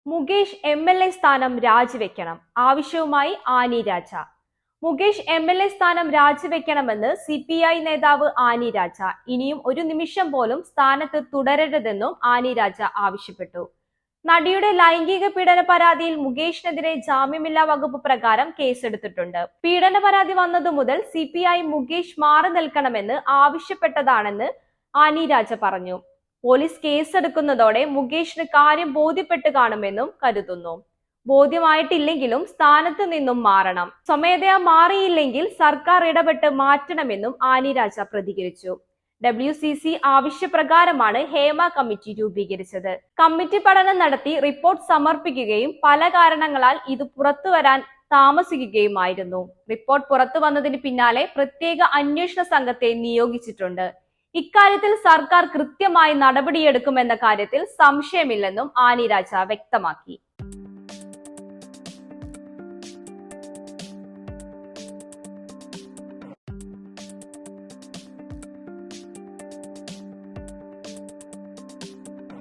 Mukesh MLA സ്ഥാനം രാജിവെക്കണം. ആവശ്യവുമായി Annie രാജ. Mukesh MLA സ്ഥാനം രാജിവെക്കണമെന്ന് CPI നേതാവ് ആനി രാജ. ഇനിയും ഒരു നിമിഷം പോലും സ്ഥാനത്ത് തുടരരുതെന്നും ആനി രാജ ആവശ്യപ്പെട്ടു. നടിയുടെ ലൈംഗിക പീഡന പരാതിയിൽ മുകേഷിനെതിരെ ജാമ്യമില്ലാ വകുപ്പ് പ്രകാരം കേസെടുത്തിട്ടുണ്ട്. പീഡന പരാതി വന്നതു മുതൽ CPI മുകേഷ് മാറി നിൽക്കണമെന്ന് ആവശ്യപ്പെട്ടതാണെന്ന് ആനി രാജ പറഞ്ഞു. പോലീസ് കേസെടുക്കുന്നതോടെ മുകേഷിന് കാര്യം ബോധ്യപ്പെട്ട് കാണുമെന്നും കരുതുന്നു. ബോധ്യമായിട്ടില്ലെങ്കിലും സ്ഥാനത്ത് നിന്നും മാറണം. സ്വമേധയാ മാറിയില്ലെങ്കിൽ സർക്കാർ ഇടപെട്ട് മാറ്റണമെന്നും ആനി രാജ പ്രതികരിച്ചു. WCC ആവശ്യപ്രകാരമാണ് ഹേമ കമ്മിറ്റി രൂപീകരിച്ചത്. കമ്മിറ്റി പഠനം നടത്തി റിപ്പോർട്ട് സമർപ്പിക്കുകയും പല കാരണങ്ങളാൽ ഇത് പുറത്തുവരാൻ താമസിക്കുകയുമായിരുന്നു. റിപ്പോർട്ട് പുറത്തു വന്നതിന് പിന്നാലെ പ്രത്യേക അന്വേഷണ സംഘത്തെ നിയോഗിച്ചിട്ടുണ്ട്. ഇക്കാര്യത്തിൽ സർക്കാർ കൃത്യമായി നടപടിയെടുക്കുമെന്ന കാര്യത്തിൽ സംശയമില്ലെന്നും ആനി രാജ വ്യക്തമാക്കി.